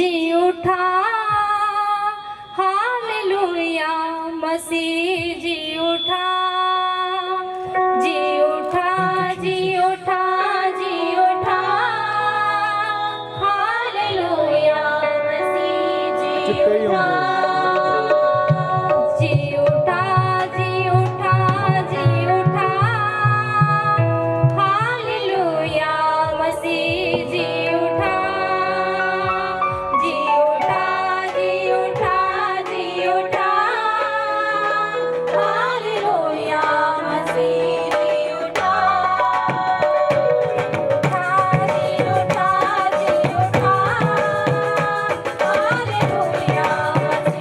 जी उठा, हालेलुया मसीह जी उठा, जी उठा, जी उठा, जी उठा, हालेलुया मसीह जी उठा, जी उठा, जी उठा, जी उठा, हालेलुया मसीह जी उठा, जी उठा, जी उठा, जी उठा, हालेलुया मसीह जी उठा, जी उठा, जी उठा, हालेलुया मसीह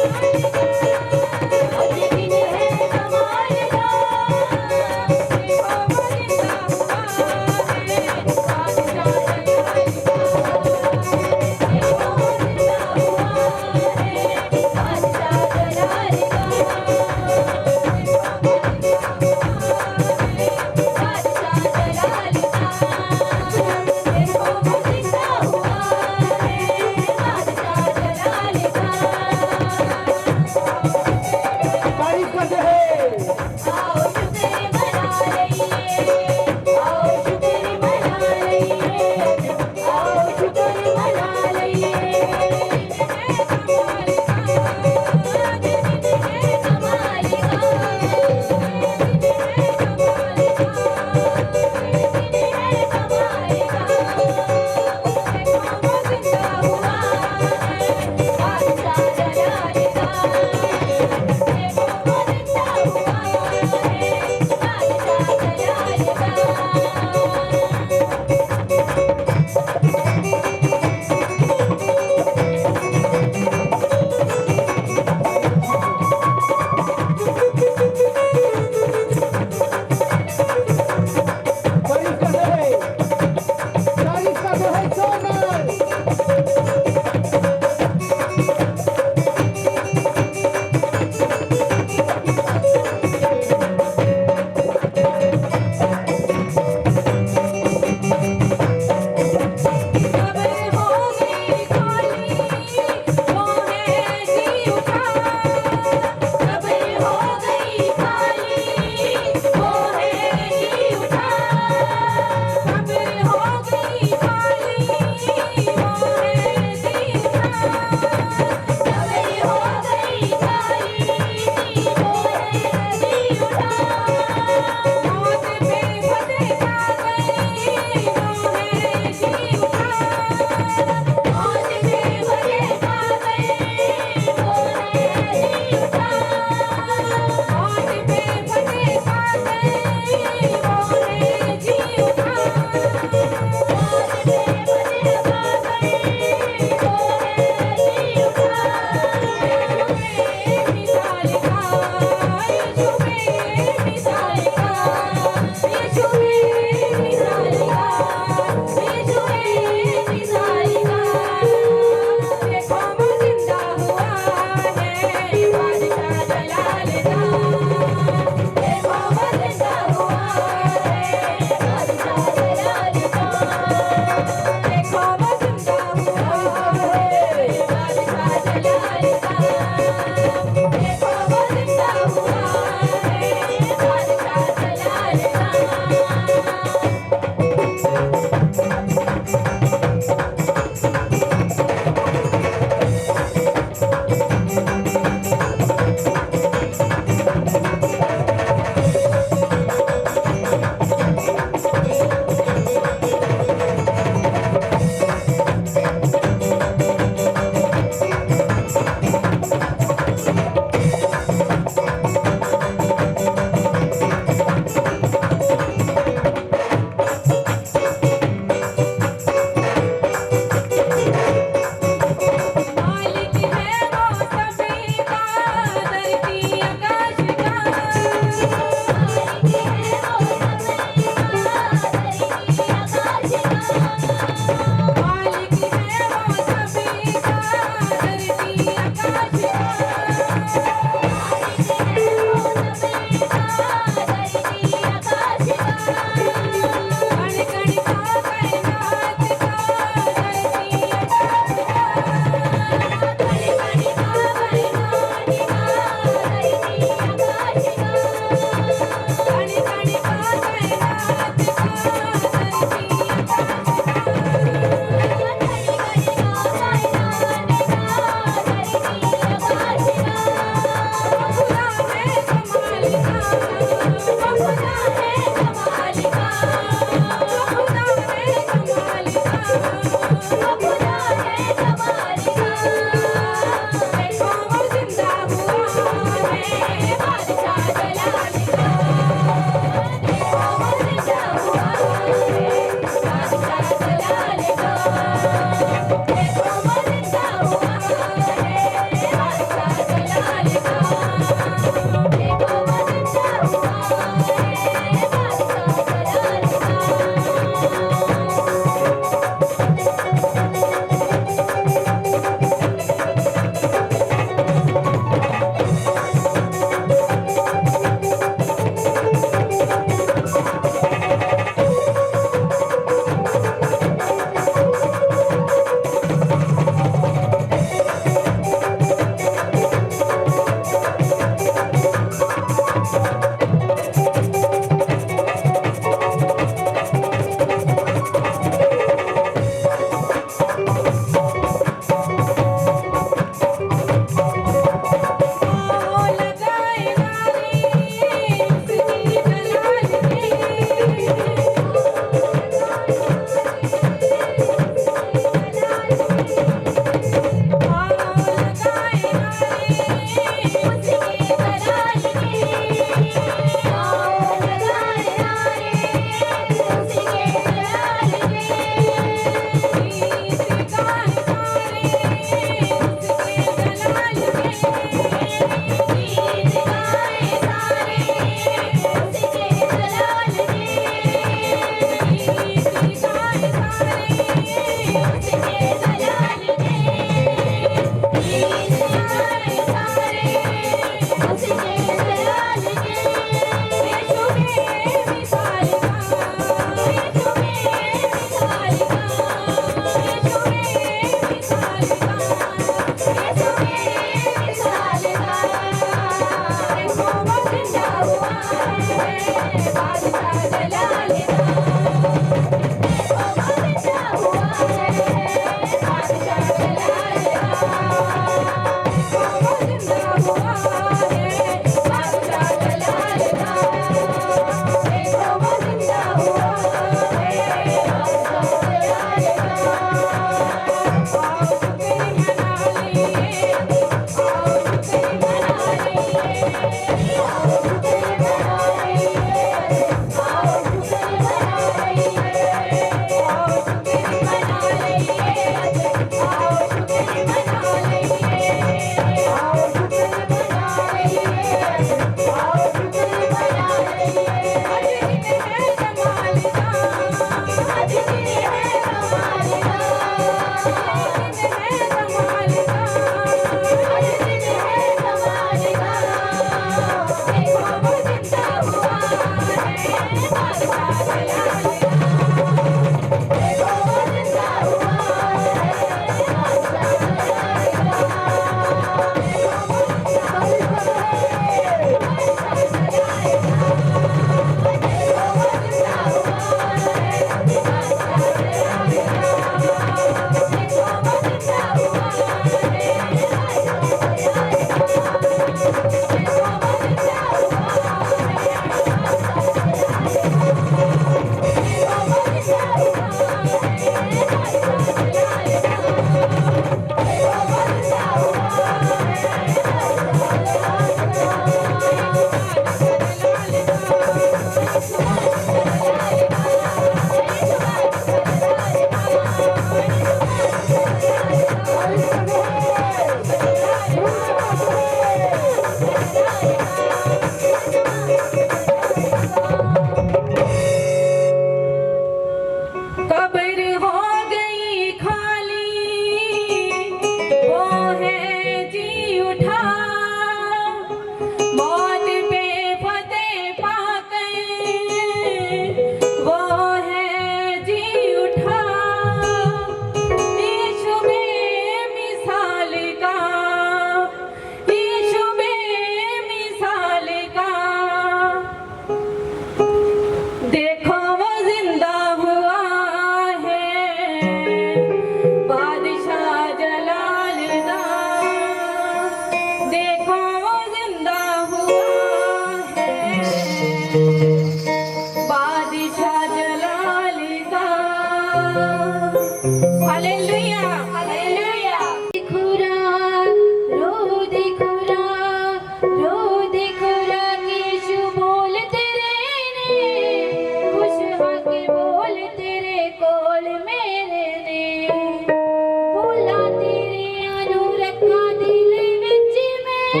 ਰੱਖਾਂ ਦਿਲ ਵਿੱਚ ਮੈਂ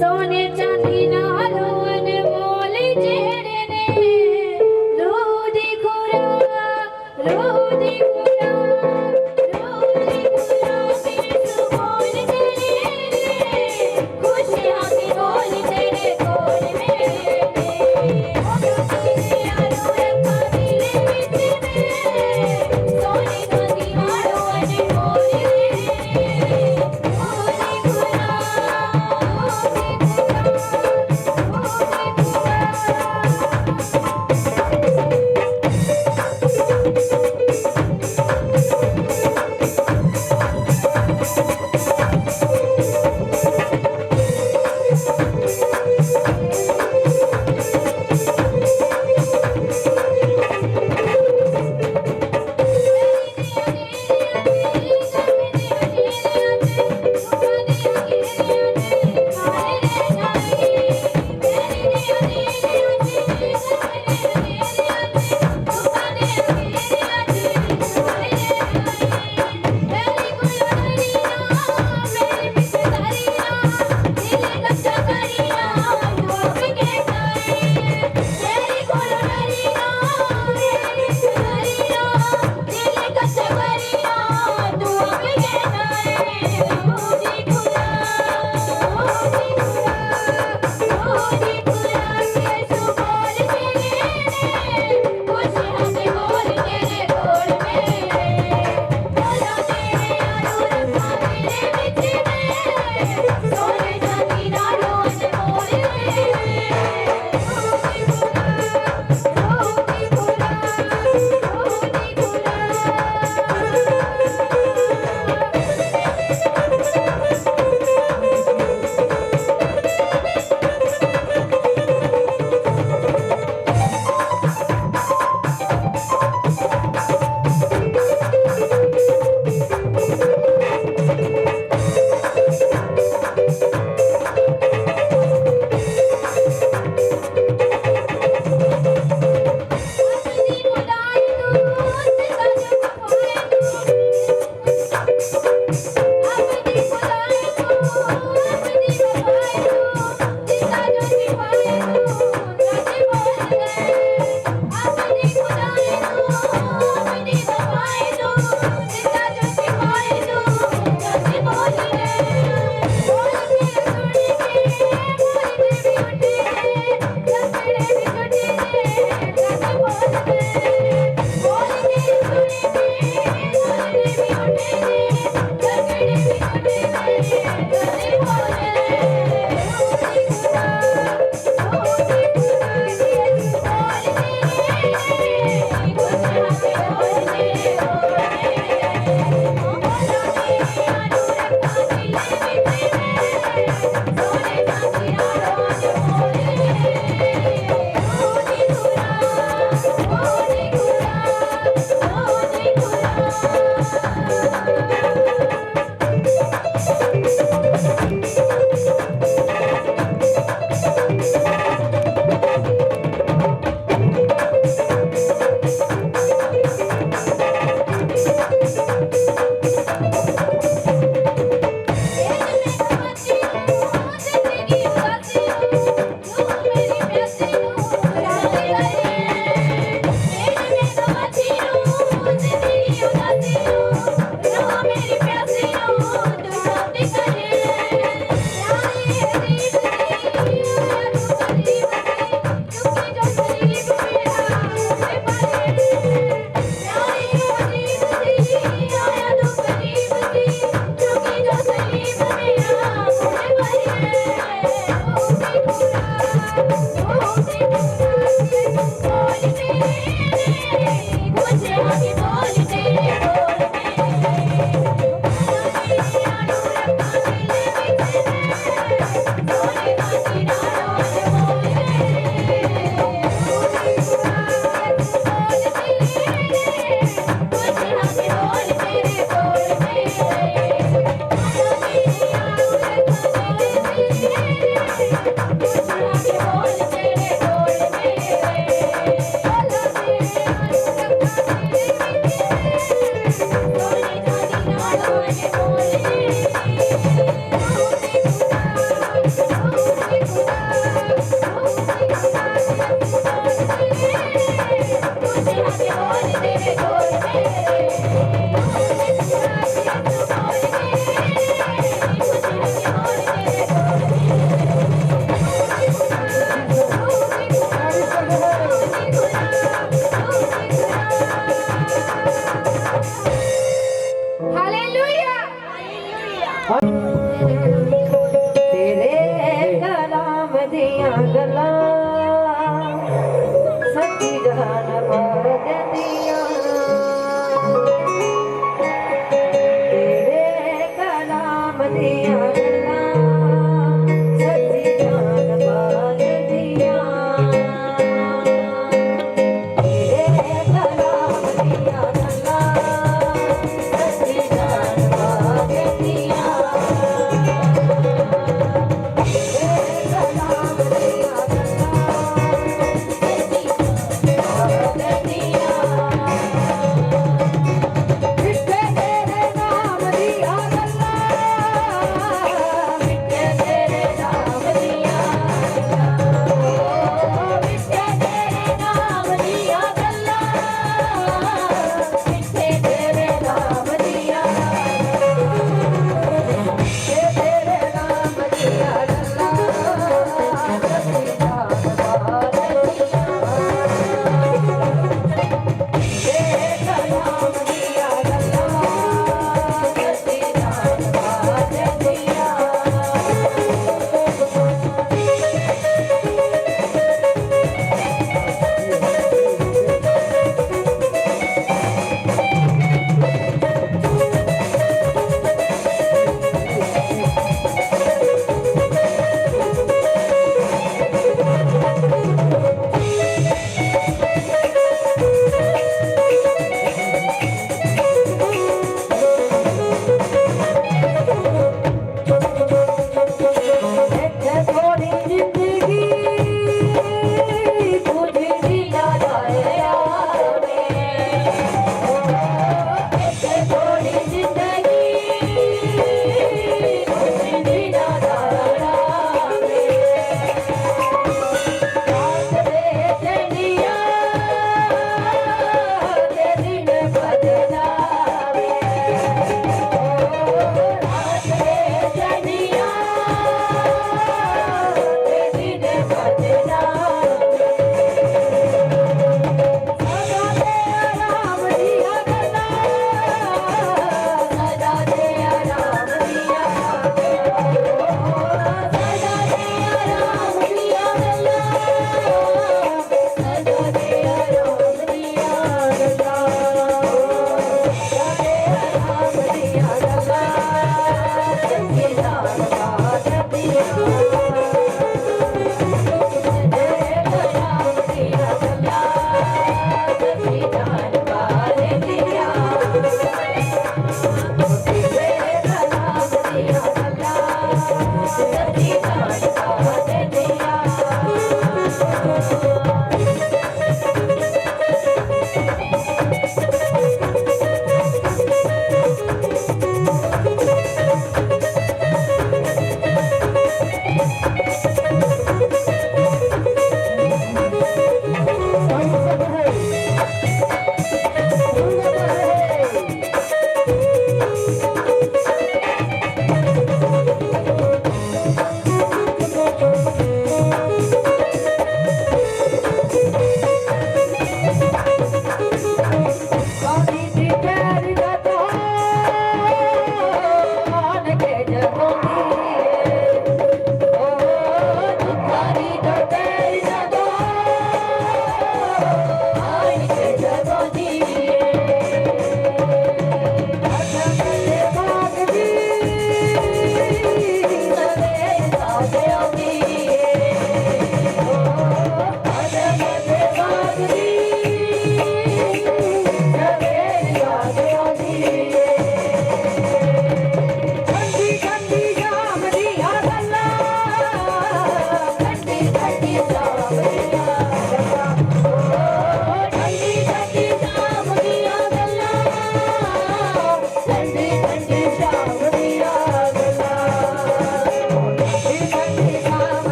ਸੋਨੇ ਚਾਂਦੀ ਨਾਲੋਂ ਅਨਮੋਲ ਜਿਹੜੇ ਨੇ ਰੂਹ ਦੀ ਖੁਰਾਕ ਰੂਹ ਦੀ ਖੁਰਾਕ ਰੂਹ ਦੀ ਖੁਰਾਕ ਮੇਰੇ ਸੁਭਾਨ ਤੇਰੇ ਨੇ ਖੁਸ਼ੀਆਂ ਦੀ ਢੋਲ ਤੇਰੇ ਕੋਲ ਮੇਰੇ ਨੇ ਯਾਰੋ ਰੱਖਾਂ ਦਿਲ ਵਿੱਚ ਮੈਂ ਸੋਨੇ ਚਾਂਦੀ ਨਾਲੋਂ ਅਨਮੋਲ ਜਿਹੜੇ ਨੇ तेरे कलाम दियां गल्लां सच्ची जान भर दियां तेरे कलाम दियां गल्लां सच्ची जान भर दियां तेरे कलाम दियां गल्लां सच्ची जान भर दियां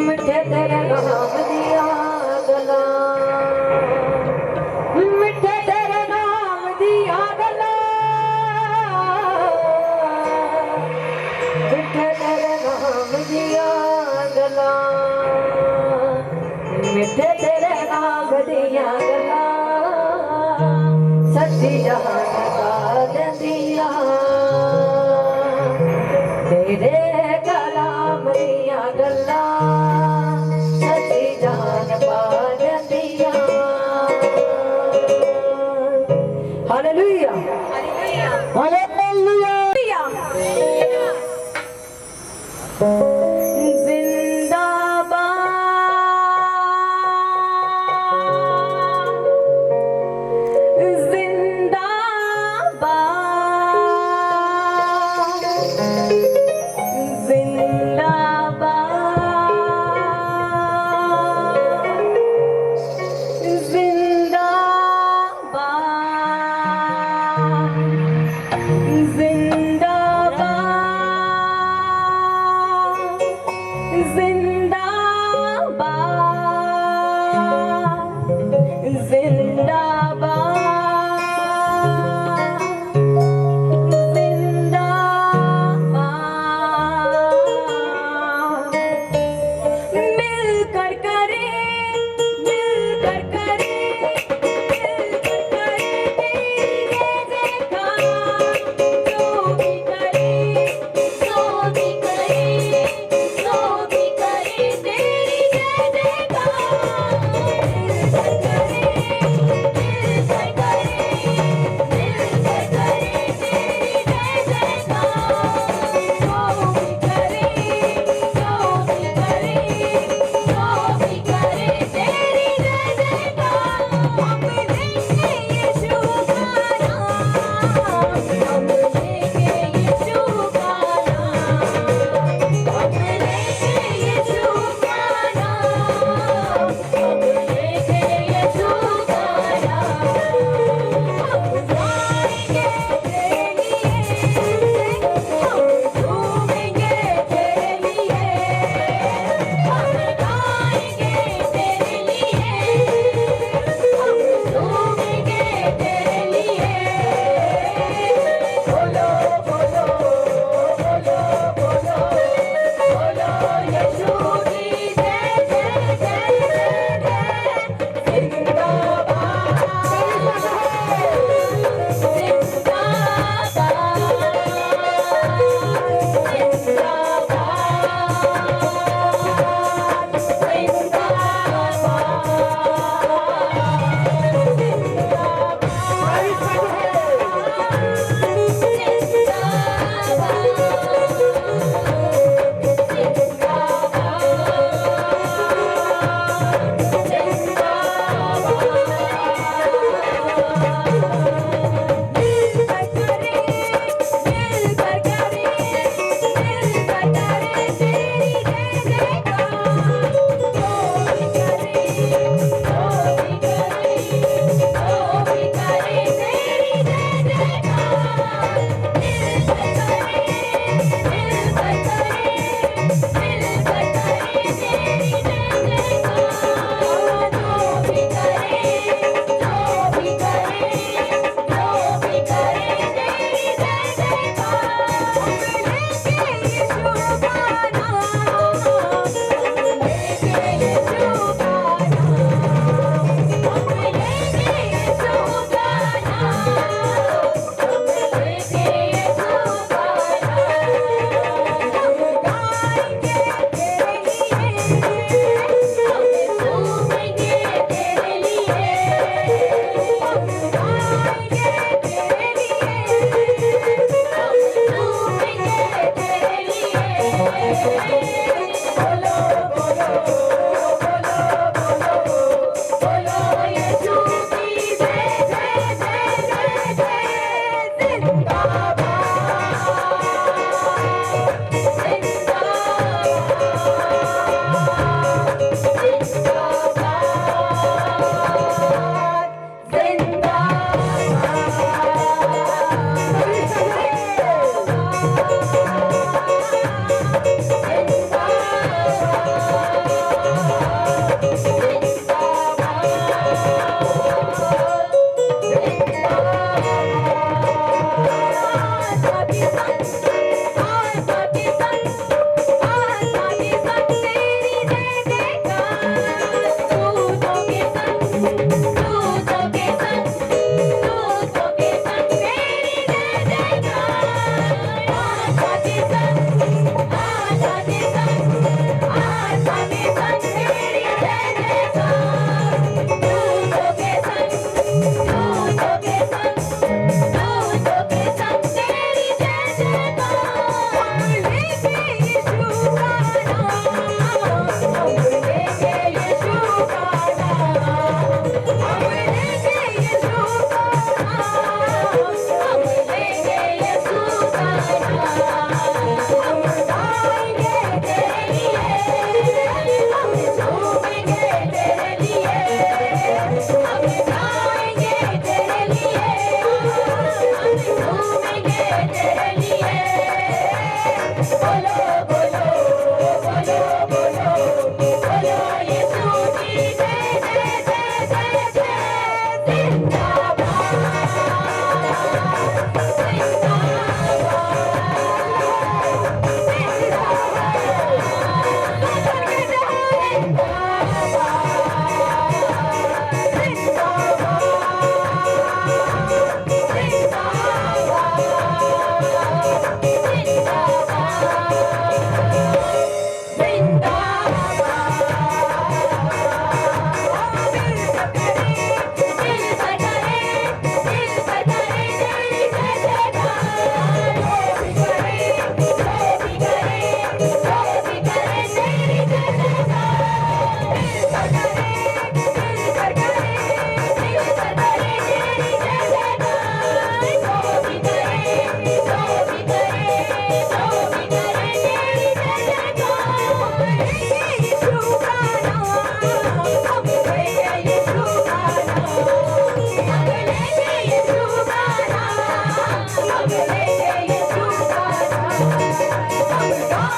मिठे तेरे नाम दिया गला मिठे तेरे नाम दिया गला मिठे तेरे नाम दिया गला मिठे तेरे नाम दिया गला सच्ची जहान का दिया तेरे कलाम दिया गला सच्ची जान पार दिया हालेलुया हालेलुया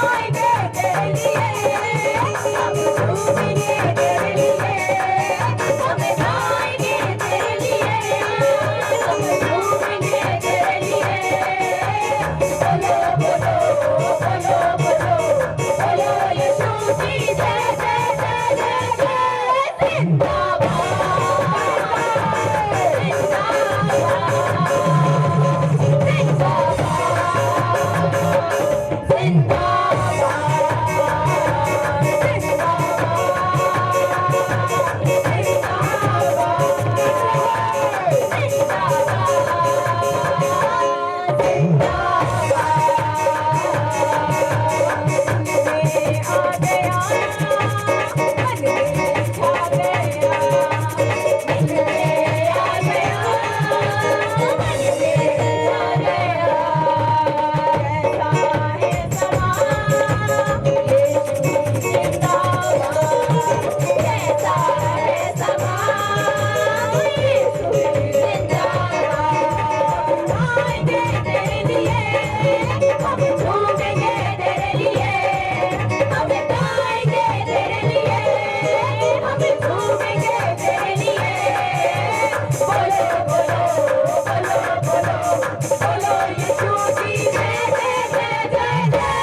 गाएंगे तेरे लिए, हम झूमेंगे तेरे लिए, हम गाएंगे तेरे लिए, हम झूमेंगे तेरे लिए। बोलो बोलो बोलो बोलो बोलो यीशु की जय जय जय जय जय।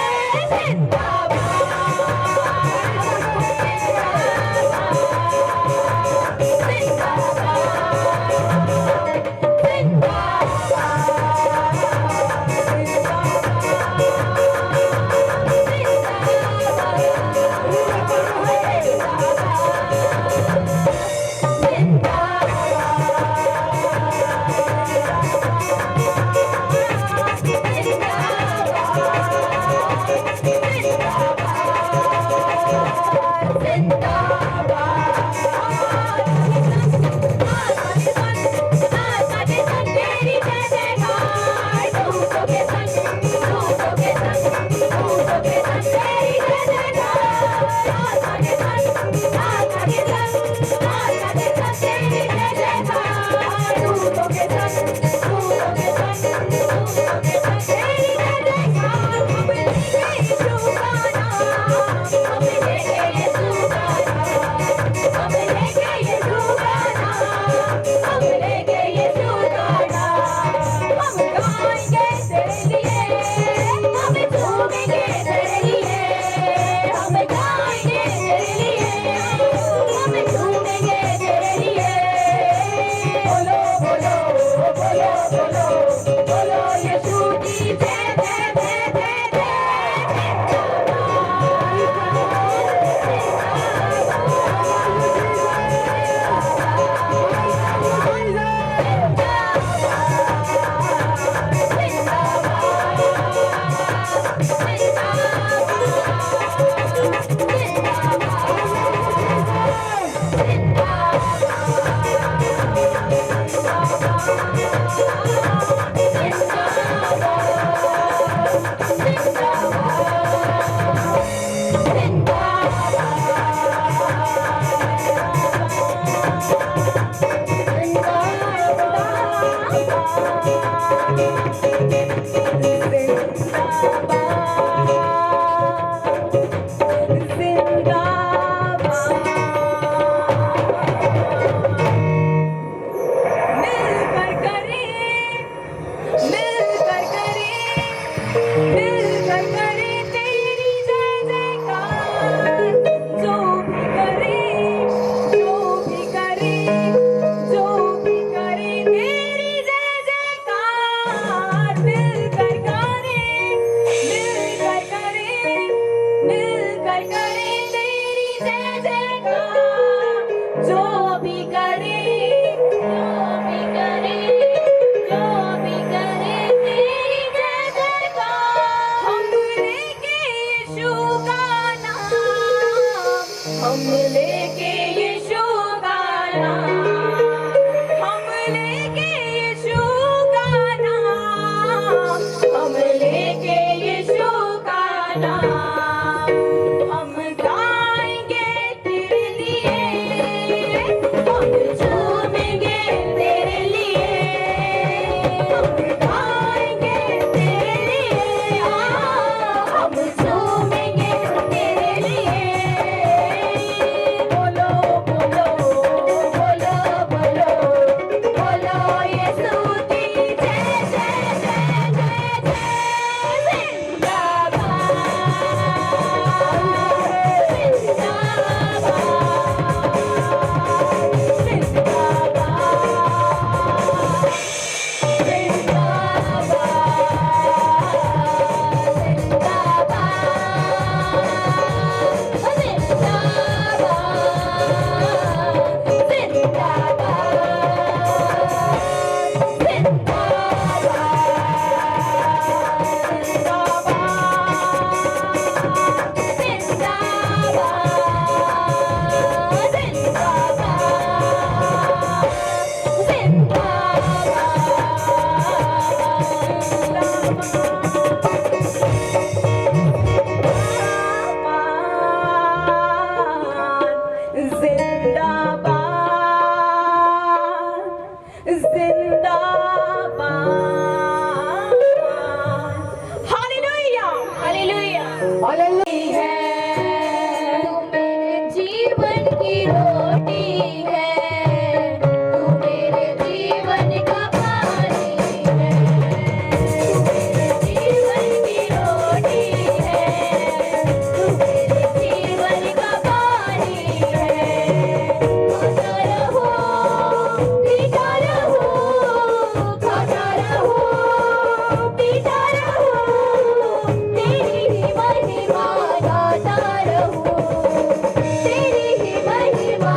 जिंदाबाद हम झूमेंगे की रोटी है, तू मेरे जीवन का पानी है। तू मेरे जीवन की रोटी है, तू मेरे जीवन का पानी है। खाता रहो, पीता रहो, खाता रहो, पीता रहो, तेरी ही महिमा गाता रहूं, तेरी ही महिमा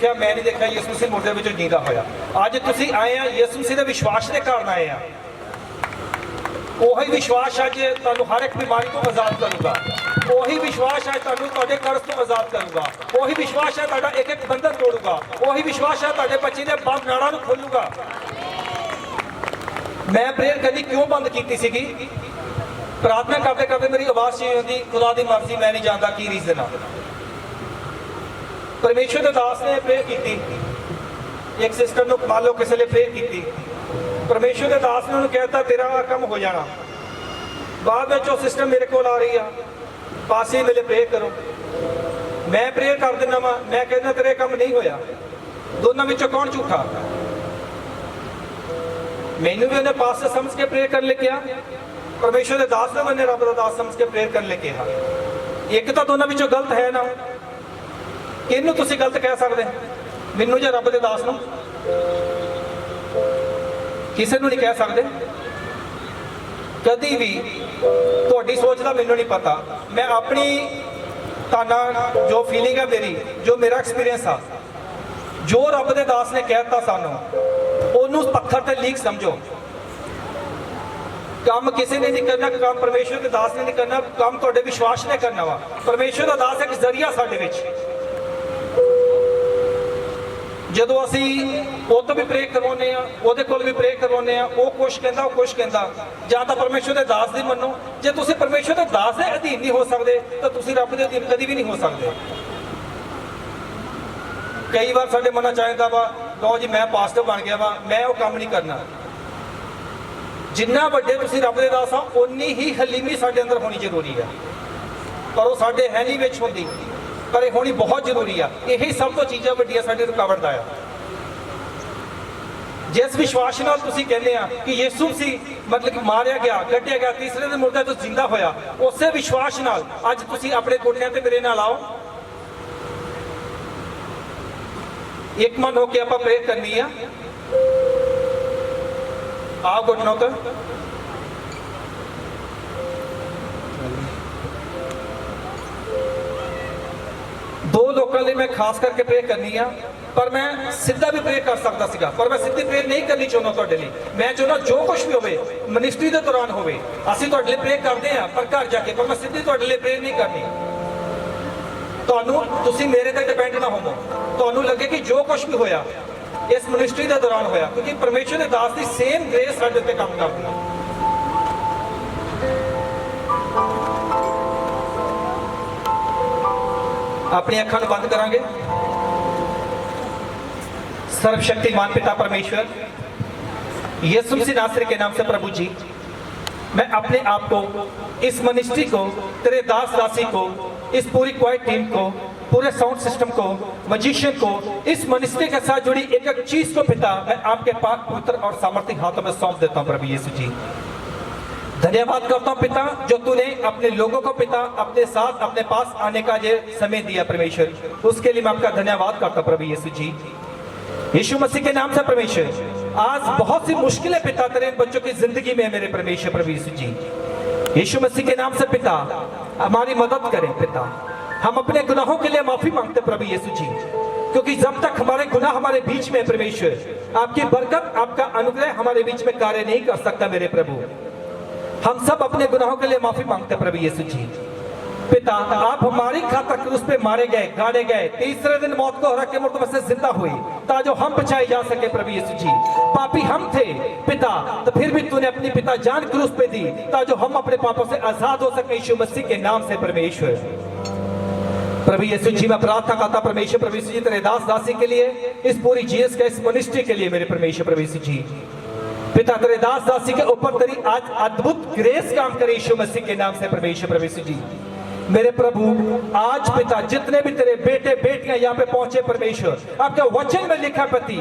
देखा, मैं नहीं देखा यीशु मसीह मुर्दे विचों जींदा होया। अज तुसीं आए आ यीशु मसीह दे विश्वास के कारण आए आ। ਉਹੀ ਵਿਸ਼ਵਾਸ ਅੱਜ ਤੁਹਾਨੂੰ ਹਰ ਇੱਕ ਬਿਮਾਰੀ ਤੋਂ ਆਜ਼ਾਦ ਕਰੂਗਾ। ਉਹੀ ਵਿਸ਼ਵਾਸ ਹੈ ਤੁਹਾਨੂੰ ਤੁਹਾਡੇ ਕਰਜ਼ ਤੋਂ ਆਜ਼ਾਦ ਕਰੂਗਾ। ਉਹੀ ਵਿਸ਼ਵਾਸ ਹੈ ਤੁਹਾਡਾ ਇੱਕ ਇੱਕ ਬੰਧਨ ਤੋੜੂਗਾ। ਉਹੀ ਵਿਸ਼ਵਾਸ ਹੈ ਤੁਹਾਡੇ ਬੱਚੇ ਦੇ ਬੰਦ ਨਾੜਾਂ ਨੂੰ ਖੋਲੂਗਾ। मैं प्रेयर करनी क्यों बंद की सीगी? प्रार्थना करते करते मेरी आवाज़ चेंज होती, खुदा दी मर्जी, मैं नहीं जानता की रीजन आ। परमेश्वर के दास ने प्रेयर की, एक सिस्टर ने मान लो किसी ने प्रेयर की, परमेश्वर के दास ने उन्होंने कहता तेरा काम हो जाना। बाद में सिस्टर मेरे को आ रही है, पासे मेरे प्रेयर करो, मैं प्रेयर कर देना वा, मैं कहना तेरे काम नहीं होया। दोनों में कौन झूठा? मैनू भी उन्हें पास से समझ के प्रेयर कर लेके आ, परमेश्वर के दास ने मैंने रब का दास समझ के प्रेयर कर लेके आ। एक तो दोनों में गलत है ना, किनू तुसी गलत कह सकते? मैनू या रब के दास नूं? किसी नूं नहीं कह सकते कदी भी। तुहाडी सोच का मैनू नहीं पता, मैं अपनी ताना जो फीलिंग है मेरी, जो मेरा एक्सपीरियंस आ, जो रब के दास ने कहता सानू ਉਹਨੂੰ ਪੱਥਰ ਤੇ ਲੀਕ ਸਮਝੋ। ਕੰਮ ਕਿਸੇ ਨੇ ਨਹੀਂ ਕਰਨਾ, ਕੰਮ ਪਰਮੇਸ਼ਵਰ ਦੇ ਦਾਸ ਨੇ ਨਹੀਂ ਕਰਨਾ, ਕੰਮ ਤੁਹਾਡੇ ਵਿਸ਼ਵਾਸ ਨੇ ਕਰਨਾ ਵਾ। ਪਰਮੇਸ਼ਵਰ ਦਾ ਦਾਸ ਇੱਕ ਜ਼ਰੀਆ ਸਾਡੇ ਵਿੱਚ। ਜਦੋਂ ਅਸੀਂ ਉਹ ਤੋਂ ਵੀ ਪ੍ਰੇਅਰ ਕਰਵਾਉਂਦੇ ਆ, ਉਹਦੇ ਕੋਲ ਵੀ ਪ੍ਰੇਅਰ ਕਰਵਾਉਂਦੇ ਆ, ਉਹ ਕੁਛ ਕਹਿੰਦਾ, ਉਹ ਕੁਛ ਕਹਿੰਦਾ, ਜਾਂ ਤਾਂ ਪਰਮੇਸ਼ਵਰ ਦੇ ਦਾਸ ਦੀ ਮੰਨੋ। ਜੇ ਤੁਸੀਂ ਪਰਮੇਸ਼ਵਰ ਦੇ ਦਾਸ ਦੇ ਅਧੀਨ ਨਹੀਂ ਹੋ ਸਕਦੇ ਤਾਂ ਤੁਸੀਂ ਰੱਬ ਦੇ ਅਧੀਨ ਕਦੀ ਵੀ ਨਹੀਂ ਹੋ ਸਕਦੇ। ਕਈ ਵਾਰ ਸਾਡੇ ਮਨਾਂ ਚਾਹੀਦਾ ਵਾ ਲਓ ਜੀ ਮੈਂ ਪਾਸਟਰ ਬਣ ਗਿਆ ਵਾ, ਮੈਂ ਉਹ ਕੰਮ ਨਹੀਂ ਕਰਨਾ। ਜਿੰਨਾ ਵੱਡੇ ਤੁਸੀਂ ਰੱਬ ਦੇ ਦਾਸ ਆ ਉਨੀ ਹੀ ਹਲੀਮੀ ਸਾਡੇ ਅੰਦਰ ਹੋਣੀ ਜ਼ਰੂਰੀ ਆ, ਪਰ ਉਹ ਸਾਡੇ ਹੈ ਨਹੀਂ ਵਿੱਚ ਹੁੰਦੀ, ਪਰ ਇਹ ਹੋਣੀ ਬਹੁਤ ਜ਼ਰੂਰੀ ਆ। ਇਹੀ ਸਭ ਤੋਂ ਚੀਜ਼ਾਂ ਵੱਡੀਆਂ ਸਾਡੀ ਰੁਕਾਵਟ ਦਾ ਆ। ਜਿਸ ਵਿਸ਼ਵਾਸ ਨਾਲ ਤੁਸੀਂ ਕਹਿੰਦੇ ਆ ਕਿ ਯਿਸੂ ਮਸੀਹ ਮਤਲਬ ਕਿ ਮਾਰਿਆ ਗਿਆ, ਕੱਢਿਆ ਗਿਆ, ਤੀਸਰੇ ਦਿਨ ਮੁਰਦੇ ਤੋਂ ਜ਼ਿੰਦਾ ਹੋਇਆ, ਉਸੇ ਵਿਸ਼ਵਾਸ ਨਾਲ ਅੱਜ ਤੁਸੀਂ ਆਪਣੇ ਘੁਟਨਿਆਂ ਤੇ ਮੇਰੇ ਨਾਲ ਆਓ। एक मन होके आप प्रेयर करनी है। आओ घुटनों पर। दो लोगों लिए मैं खास करके प्रेयर करनी है, पर मैं सीधा भी प्रेयर कर सकता सीगा, पर मैं सीधी प्रेयर नहीं करनी चाहता तुहाडे लिए। मैं चाहता जो कुछ भी होवे मिनिस्ट्री के दौरान होवे, असीं तुहाडे लिए प्रेयर करते हैं पर घर जाके, पर मैं सीधी तुहाडे लिए प्रेयर नहीं करनी। ਤੁਹਾਨੂੰ ਤੁਸੀਂ ਮੇਰੇ ਤੇ ਡਿਪੈਂਡ ਨਾ ਹੋਵੋ, ਤੁਹਾਨੂੰ ਲੱਗੇ ਕਿ ਜੋ ਕੁਝ ਵੀ ਹੋਇਆ ਇਸ ਮਿਨਿਸਟਰੀ ਦੇ ਦੌਰਾਨ ਹੋਇਆ, ਕਿਉਂਕਿ ਪਰਮੇਸ਼ਰ ਦੇ ਦਾਸ ਦੀ ਸੇਮ ਗ੍ਰੇਸ ਸਾਡੇ ਉੱਤੇ ਕੰਮ ਕਰਦੀ ਹੈ। अपनी अखां नूं बंद करांगे। सर्वशक्तिमान पिता परमेश्वर, यीशु मसीह नासरी के नाम से प्रभु जी, मैं अपने आप को, इस मिनिस्ट्री को, तेरे दास दासी को, इस पूरी क्वाइट टीम को, पूरे साउंड सिस्टम को, मजिशियन को, इस मिनिस्ट्री के साथ जुड़ी एक एक चीज को पिता मैं आपके पाक पवित्र और सामर्थ्य हाथों में सौंप देता हूं प्रभु यीशु जी। धन्यवाद करता हूं पिता जो तूने अपने लोगों को पिता अपने साथ अपने पास आने का ये समय दिया परमेश्वर, उसके लिए मैं आपका धन्यवाद करता हूं प्रभु यीशु जी। यीशु मसीह के नाम से परमेश्वर, आज बहुत सी मुश्किलें पिता तेरे बच्चों की जिंदगी में है मेरे परमेश्वर प्रभु यीशु जी। यीशु मसीह के नाम से पिता हमारी मदद करें पिता, हम अपने गुनाहों के लिए माफी मांगते प्रभु यीशु जी, क्योंकि जब तक हमारे गुनाह हमारे बीच में परमेश्वर, आपकी बरकत आपका अनुग्रह हमारे बीच में कार्य नहीं कर सकता मेरे प्रभु। हम सब अपने गुनाहों के लिए माफी मांगते प्रभु यीशु जी। पिता आप हमारी खातर क्रूस पे मारे गए, गाड़े गए, तीसरे दिन मौत को हरा के मुर्दों से जिंदा हुई ताकि हम बचाए जा सके प्रभु यीशु जी। पापी हम थे पिता, तो फिर भी तूने अपनी पिता जान क्रूस पे दी ताकि हम अपने पापों से आजाद हो सके यीशु मसीह के नाम से परमेश्वर। प्रभु यीशु जी मैं प्रार्थना करता परमेश्वर प्रभु यीशु जी तेरे दास दासी के लिए, इस पूरी जीएस के इस मिनिस्ट्री के लिए मेरे परमेश्वर प्रभु यीशु जी। पिता तेरे दास दासी के ऊपर तेरी आज अद्भुत ग्रेस काम करे यीशु मसीह के नाम से परमेश्वर प्रभु यीशु जी। मेरे प्रभु आज पिता जितने भी तेरे बेटे बेटियां यहाँ पे पहुंचे परमेश्वर, आपके वचन में लिखा पति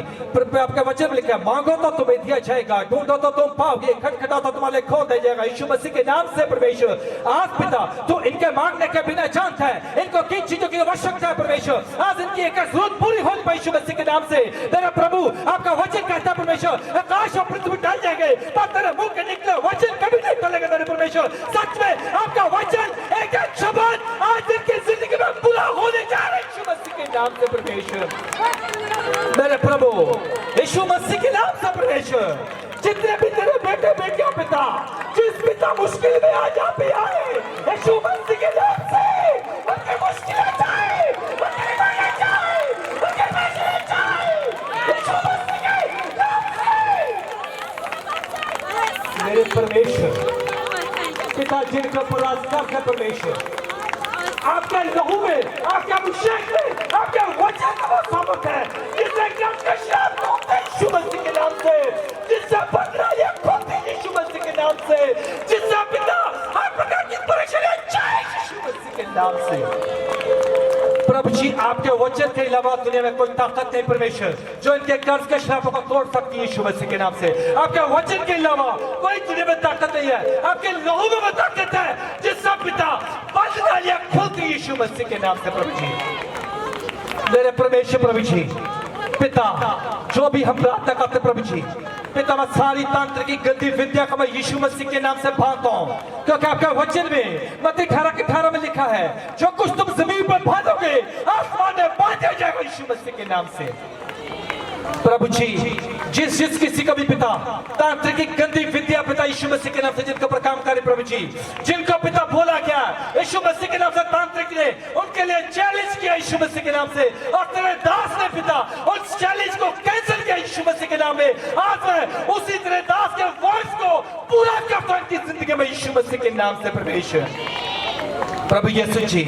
आपके वचन में लिखा मांगो तो तुम्हें दिया जाएगा, ढूंढो तो तुम पाओगे, खटखटाओ तो तुम्हारे खोल दिया जाएगा यीशु मसीह के नाम से परमेश्वर। आज पिता तो इनके मांगने के बिना जानता है इनको किन चीजों की आवश्यकता है परमेश्वर, आज इनकी एक जरूरत पूरी हो पाई यीशु मसीह के नाम से। मेरा प्रभु आपका वचन कहता है परमेश्वर आकाश और पृथ्वी टल जाएंगे पर तेरे मुंह के निकले वचन कभी नहीं टलेगा मेरे परमेश्वर। सच में आपका वचन एक एक आज इनकी जिंदगी में पूरा होने जा रहा है यीशु मसीह के नाम से परमेश्वर। मेरे प्रभु यीशु मसीह के नाम से परमेश्वर, जितने भी तेरे बेटे बेटियों पिता, जिस पिता मुश्किल में आज आप पे आए, यीशु मसीह के नाम से उनकी मुश्किलें जाए, उनकी बीमारियां जाए, उनके पैसे जाए, यीशु मसीह के नाम से। मेरे परमेश्वर पिता, जिनका पुरस्कार है परमेश्वर, आपके लहू में, आपके अभिषेक में, आपके वचन का वो सामर्थ है जिससे कि आपके श्राप टूटते यीशु मसीह के नाम से, जिससे बदलाव खोलते यीशु मसीह के नाम से, जिससे पिता हर प्रकार की परेशानियां जाए यीशु मसीह के नाम से। प्रभु जी, आपके वचन के अलावा दुनिया में कोई ताकत नहीं परमेश्वर जो इनके कर्ज के श्रापों को तोड़ सकती है यीशु मसीह के नाम से। आपके वचन के अलावा कोई दुनिया में ताकत नहीं है, आपके लहू में वो ताकत है जिससे पिता बदलाव खोलती यीशु मसीह के नाम से। प्रभु जी, मेरे परमेश्वर प्रभु जी, पिता जो भी हम प्रार्थना करते प्रभु जी, पिता मैं सारी तांत्रिक की गंदी विद्या को मैं यीशु मसीह के नाम से भागता हूं, क्योंकि आपका वचन में मत्ती 18:18 में लिखा है, जो कुछ तुम जमीन पर बांधोगे आसमान में बांधा जाएगा यीशु मसीह के नाम से। प्रभु जी, जिस किसी का भी पिता तांत्रिक की गंदी विद्या पिता यीशु मसीह के नाम से जिनका पर काम करे प्रभु जी, जिनका पिता बोला गया यीशु मसीह के नाम से तांत्रिक ने उनके लिए चैलेंज किया यीशु मसीह के नाम से, और तेरे दास ने पिता उस चैलेंज को कैंसिल किया यीशु मसीह के नाम में। आज मैं उसी तेरे दास के वॉइस को पूरा करता हूं इनकी जिंदगी में यीशु मसीह के नाम से परमेश्वर। प्रभु यीशु जी,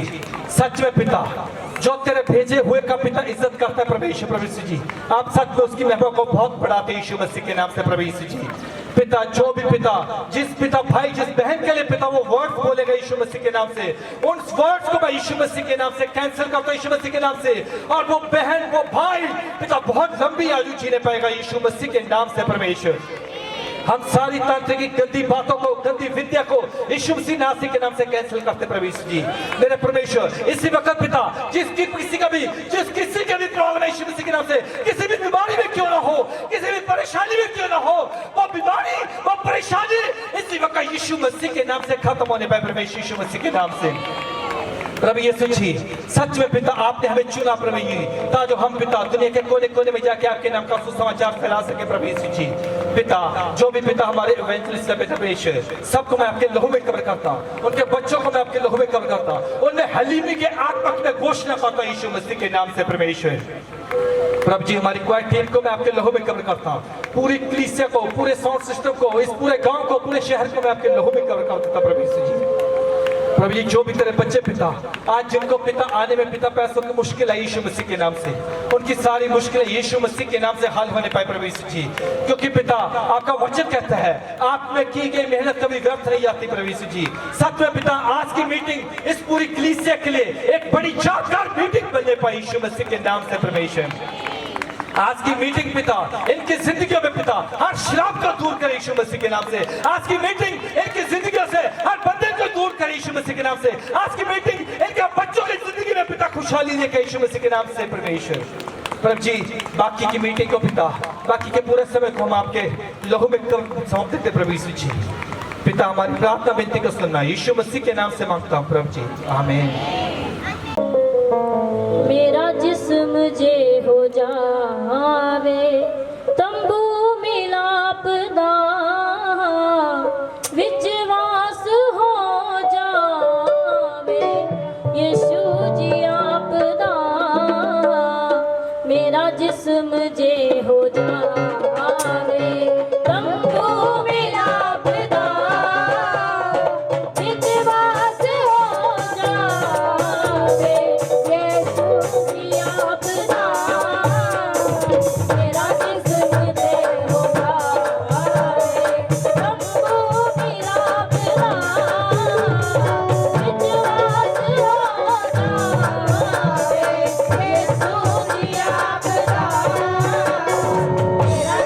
सच में पिता जो तेरे भेजे हुए का पिता इज्जत करता है प्रभु यीशु, प्रभु यीशु जी आप सच में उसकी महिमा को बहुत बढ़ाते हैं यीशु मसीह के नाम से। प्रभु यीशु जी, पिता जो भी पिता, जिस पिता भाई जिस बहन के लिए पिता वो वर्ड्स बोलेगा यीशु मसीह के नाम से, उन वर्ड्स को मैं यीशु मसीह के नाम से कैंसिल करता हूं यीशु मसीह के नाम से, और वो बहन वो भाई पिता बहुत लंबी आयु जीने पाएगा यीशु मसीह के नाम से परमेश्वर। हम सारी तांत्रिक की गंदी बातों को, गंदी विद्या को यीशु मसीह नासरी के नाम से कैंसिल करते प्रभु यीशु जी। मेरे परमेश्वर, इसी वक्त पिता जिस किसी का भी प्रॉब्लम है यीशु मसीह के नाम से, किसी भी बीमारी में क्यों ना हो, किसी भी परेशानी में क्यों ना हो, वो बीमारी वो परेशानी इसी वक्त यीशु मसीह के नाम से खत्म होने पाए परमेश्वर यीशु मसीह के नाम से। प्रभु यीशु जी, सच में पिता आपने हमें चुना प्रभु जी, ताकि हम पिता दुनिया के कोने कोने में जाके आपके नाम का सुसमाचार फैला सके प्रभु यीशु जी। पिता जो भी पिता हमारे इवेंजलिस्ट है पिता परमेश्वर, सबको मैं आपके लहू में कवर करता हूं, उनके बच्चों को मैं आपके लहू में कवर करता हूं, उनमें हलीमी के आत्मा में घोषणा करता हूं यीशु मसीह के नाम से परमेश्वर। प्रभु जी, हमारी क्वाइट टीम को मैं आपके लहू में कवर करता हूं, पूरी कलीसिया को, पूरे साउंड सिस्टम को, इस पूरे गांव को, पूरे शहर को मैं आपके लहू में कवर करता हूं प्रभु यीशु जी। प्रभु जी, जो भी तेरे बच्चे पिता आज जिनको पिता आने में पिता पैसों की मुश्किल है यीशु मसीह के नाम से, उनकी सारी मुश्किलें यीशु मसीह के नाम से हल होने पाए प्रभु यीशु जी, क्योंकि पिता आपका वचन कहता है आप में की गई मेहनत कभी व्यर्थ नहीं आती प्रभु यीशु जी। सच में पिता आज की मीटिंग इस पूरी कलीसिया के लिए एक बड़ी यादगार मीटिंग बनने पाई यीशु मसीह के नाम से परमेश्वर। आज की मीटिंग पिता इनकी जिंदगियों में पिता हर श्राप को दूर करे यीशु मसीह के नाम से। आज की मीटिंग इनकी जिंदगियों से हर बंधन को दूर करे यीशु मसीह के नाम से। आज की मीटिंग इनके बच्चों की जिंदगी में पिता खुशहाली लेकर यीशु मसीह के नाम से परमेश्वर। प्रभु जी, बाकी की मीटिंग को पिता, बाकी के पूरे समय को हम आपके लहू में सौंप देते प्रभु यीशु जी। पिता हमारी प्रार्थना विनती को सुनना यीशु मसीह के नाम से मांगता हूँ प्रभु जी, आमीन। मेरा जिस्म जे हो जावे तंबू मिलाप दा विश्वास हो जावे यीशु जी आप दा, मेरा जिस्म जे हो जावे तंबू मिलाप दा विश्वास हो जावे यीशु जी आप दा, मेरा जिस्म जे हो जावे तंबू मिलाप दा विश्वास हो जावे यीशु जी आप दा, मेरा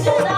सदा